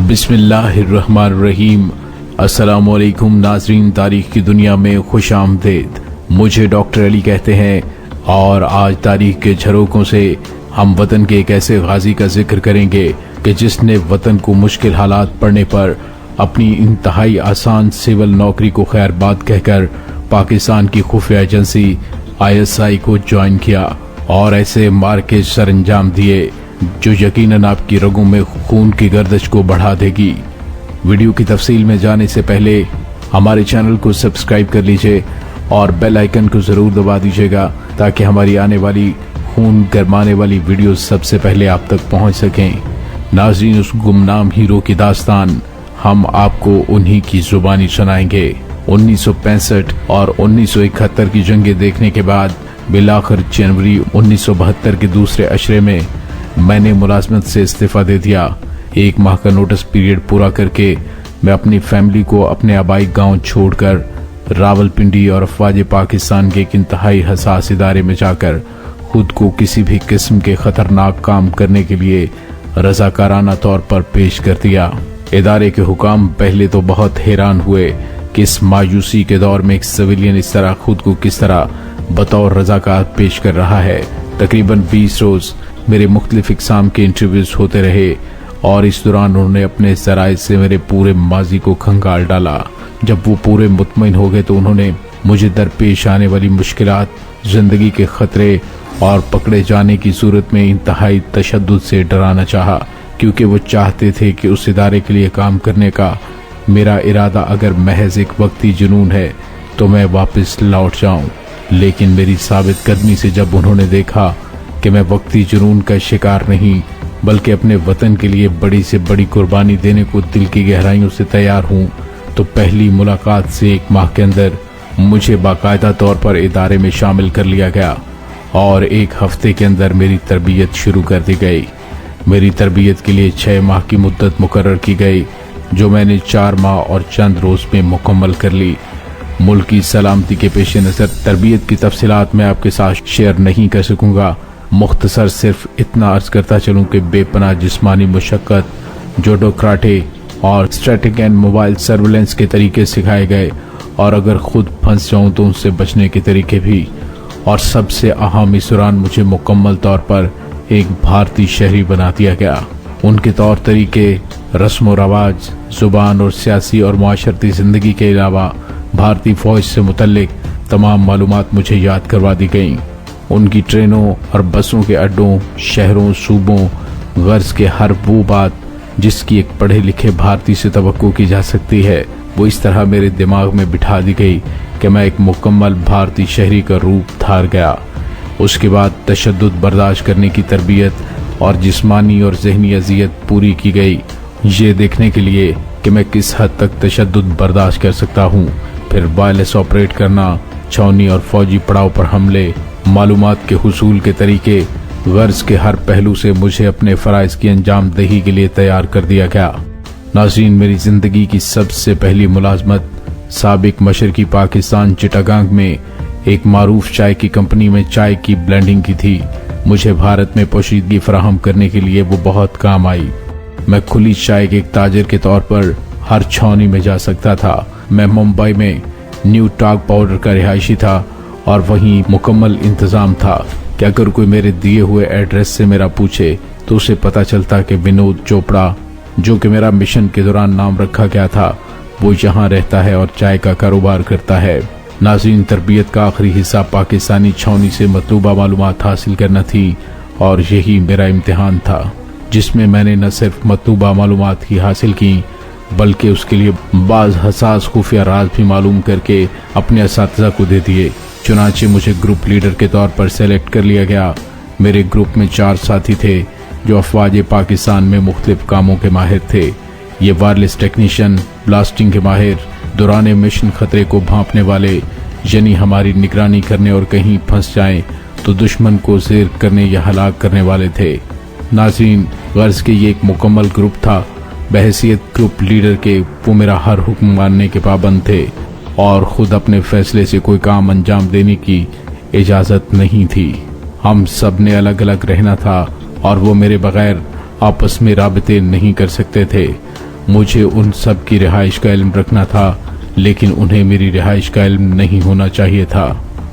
बिस्मिल्लाहिर्रहमानिर्रहीम। अस्सलामुअलैकुम नाज़रीन, तारीख की दुनिया में खुश आमदीद। मुझे डॉक्टर अली कहते हैं और आज तारीख के झरोकों से हम वतन के एक ऐसे गाजी का जिक्र करेंगे कि जिसने वतन को मुश्किल हालात पड़ने पर अपनी इंतहाई आसान सिविल नौकरी को खैरबाद कहकर पाकिस्तान की खुफिया एजेंसी ISI को ज्वाइन किया और ऐसे मार के सरंजाम दिए जो यकीनन आपकी रगों में खून की गर्दिश को बढ़ा देगी। वीडियो की तफसील में जाने से पहले हमारे चैनल को सब्सक्राइब कर लीजिए और बेल आइकन को जरूर दबा दीजिएगा ताकि हमारी आने वाली खून गरमाने वाली वीडियो सबसे पहले आप तक पहुंच सकें। नाज़रीन, उस गुमनाम हीरो की दास्तान हम आपको उन्हीं की जुबानी सुनाएंगे। 1965 और 1971 की जंगें देखने के बाद बिलाखिर जनवरी 1972 के दूसरे अशरे में मैंने मुलाजमत से इस्तीफा दे दिया। 1 माह का नोटिस पीरियड पूरा करके मैं अपनी फैमिली को अपने आबाई गांव छोड़कर रावलपिंडी और अफवाज पाकिस्तान के एक इंतहाई हसास इदारे में जाकर खुद को किसी भी किस्म के खतरनाक काम करने के लिए रजाकाराना तौर पर पेश कर दिया। इदारे के हुकाम पहले तो बहुत हैरान हुए कि इस मायूसी के दौर में एक सिविलियन इस तरह खुद को किस तरह बतौर रजाकार पेश कर रहा है। तकरीबन 20 रोज मेरे मुख्तलिफ इक़साम के इंटरव्यूज होते रहे और इस दौरान उन्होंने अपने ज़राए से मेरे पूरे माजी को खंगाल डाला। जब वो पूरे मुतमईन हो गए तो उन्होंने मुझे दरपेश आने वाली मुश्किलात, जिंदगी के खतरे और पकड़े जाने की सूरत में इंतहाई तशद्दुद से डराना चाहा, क्योंकि वो चाहते थे कि उस इदारे के लिए काम करने का मेरा इरादा अगर महज एक वक्ती जुनून है तो मैं वापस लौट जाऊं। लेकिन मेरी साबित कदमी से जब उन्होंने देखा कि मैं वक्ती जुनून का शिकार नहीं बल्कि अपने वतन के लिए बड़ी से बड़ी कुर्बानी देने को दिल की गहराइयों से तैयार हूं, तो पहली मुलाकात से 1 माह के अंदर मुझे बाकायदा तौर पर इदारे में शामिल कर लिया गया और 1 हफ्ते के अंदर मेरी तरबियत शुरू कर दी गई। मेरी तरबियत के लिए 6 माह की मुद्दत मुकर्रर की गई, जो मैंने 4 माह और चंद रोज में मुकम्मल कर ली। मुल्क की सलामती के पेश नज़र तरबियत की तफसीलात मैं आपके साथ शेयर नहीं कर सकूंगा। मुख्तसर सिर्फ इतना अर्ज करता चलूं कि बेपनाह जिस्मानी मुशक्कत, जूडो, कराटे और स्ट्रैटिक एंड मोबाइल सर्विलेंस के तरीके सिखाए गए और अगर खुद फंस जाऊं तो उनसे बचने के तरीके भी। और सबसे अहम, इस दौरान मुझे मुकम्मल तौर पर एक भारतीय शहरी बना दिया गया। उनके तौर तरीके, रस्म व रवाज, जुबान और सियासी और माशरती जिंदगी के अलावा भारतीय फौज से मुतल्लिक तमाम मालूमात मुझे याद करवा दी गईं। उनकी ट्रेनों और बसों के अड्डों, शहरों, सूबों, गर्ज के हर वो बात जिसकी एक पढ़े लिखे भारतीय से तवक्को की जा सकती है, वो इस तरह मेरे दिमाग में बिठा दी गई कि मैं एक मुकम्मल भारतीय शहरी का रूप धार गया। उसके बाद तशद्दुद बर्दाश्त करने की तरबियत और जिस्मानी और जहनी अजियत पूरी की गई, ये देखने के लिए कि मैं किस हद तक तशद्दुद बर्दाश्त कर सकता हूँ। फिर वायरलेस ऑपरेट करना, छावनी और फौजी पड़ाव पर हमले, मालूमात के हुसूल के तरीके, गर्ज के हर पहलू से मुझे अपने फराइज की अंजाम दही के लिए तैयार कर दिया गया। नाज़रीन, मेरी जिंदगी की सबसे पहली मुलाजमत साबिक मशरकी पाकिस्तान चिटागांग में एक मारूफ चाय की कंपनी में चाय की ब्लेंडिंग की थी। मुझे भारत में पोशीदगी फराहम करने के लिए वो बहुत काम आई। मैं खुली चाय के एक ताजिर के तौर पर हर छावनी में जा सकता था। मैं मुंबई में न्यू टाग पाउडर का रिहायशी था और वहीं मुकम्मल इंतजाम था कि अगर कोई मेरे दिए हुए एड्रेस से मेरा पूछे तो उसे पता चलता कि विनोद चोपड़ा, जो कि मेरा मिशन के दौरान नाम रखा गया था, वो यहाँ रहता है और चाय का कारोबार करता है। नाज़रीन, तरबियत का आखिरी हिस्सा पाकिस्तानी छावनी से मतलूबा मालूमात हासिल करना थी और यही मेरा इम्तिहान था, जिसमें मैंने न सिर्फ मतलूबा मालूमात ही हासिल की बल्कि उसके लिए बाज हसास खुफिया राज भी मालूम करके अपने असातिज़ा को दे दिए। चुनांचे मुझे ग्रुप लीडर के तौर पर सेलेक्ट कर लिया गया। मेरे ग्रुप में 4 साथी थे जो अफवाज पाकिस्तान में मुख्तलिफ कामों के माहिर थे। ये वायरलेस टेक्नीशियन, ब्लास्टिंग के माहिर, दौरान मिशन खतरे को भांपने वाले, यानी हमारी निगरानी करने और कहीं फंस जाएं तो दुश्मन को ज़ेर करने या हलाक करने वाले थे। नाज़रीन, गर्ज के ये एक मुकम्मल ग्रुप था। बहैसियत ग्रुप लीडर के वो मेरा हर हुक्म मानने के पाबंद थे और खुद अपने फैसले से कोई काम अंजाम देने की इजाज़त नहीं थी। हम सब ने अलग अलग रहना था और वो मेरे बगैर आपस में राबते नहीं कर सकते थे। मुझे उन सब की रिहाइश का इल्म रखना था, लेकिन उन्हें मेरी रिहाइश का इल्म नहीं होना चाहिए था।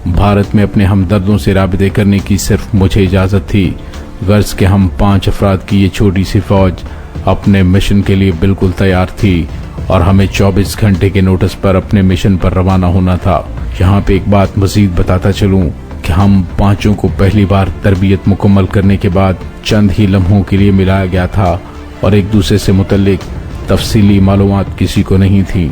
भारत में अपने हमदर्दों से राबते करने की सिर्फ मुझे इजाज़त थी। गर्ज के हम 5 अफराद की ये छोटी सी फौज अपने मिशन के लिए बिल्कुल तैयार थी और हमें 24 घंटे के नोटिस पर अपने मिशन पर रवाना होना था। यहाँ पे एक बात मजीद बताता चलूं कि हम पांचों को पहली बार तरबियत मुकम्मल करने के बाद चंद ही लम्हों के लिए मिलाया गया था और एक दूसरे से मुतल्लिक तफसीली मालूमात किसी को नहीं थी।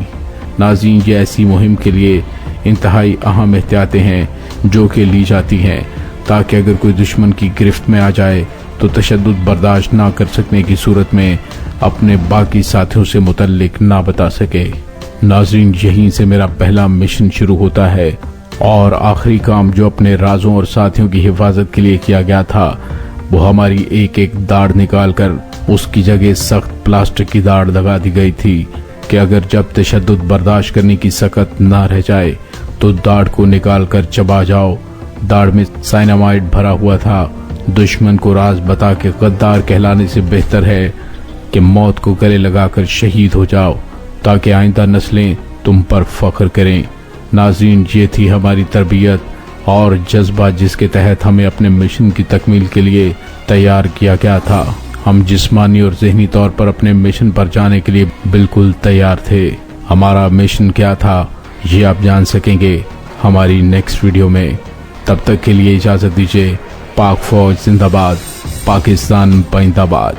नाज़रीन, ये ऐसी मुहिम के लिए इंतहाई अहम एहतियातें हैं जो कि ली जाती हैं ताकि अगर कोई दुश्मन की गिरफ्त में आ जाए तो तशद्दुद बर्दाश्त ना कर सकने की सूरत में अपने बाकी साथियों से मुतल्लिक ना बता सके। नाज़रीन, यहीं से मेरा पहला मिशन शुरू होता है और आखिरी काम जो अपने राजों और साथियों की हिफाजत के लिए किया गया था वो हमारी एक एक दाढ़ निकाल कर उसकी जगह सख्त प्लास्टिक की दाढ़ लगा दी गई थी कि अगर जब तशद्दुद बर्दाश्त करने की सकत ना रह जाए तो दाढ़ को निकाल कर चबा जाओ। दाढ़ में साइनामाइड भरा हुआ था। दुश्मन को राज बता के गद्दार कहलाने से बेहतर है कि मौत को गले लगाकर शहीद हो जाओ ताकि आइंदा नस्लें तुम पर फख्र करें। नाज़रीन, ये थी हमारी तरबियत और जज्बा जिसके तहत हमें अपने मिशन की तकमील के लिए तैयार किया गया था। हम जिस्मानी और ज़हनी तौर पर अपने मिशन पर जाने के लिए बिल्कुल तैयार थे। हमारा मिशन क्या था ये आप जान सकेंगे हमारी नेक्स्ट वीडियो में। तब तक के लिए इजाज़त दीजिए। पाक फौज जिंदाबाद, पाकिस्तान जिंदाबाद।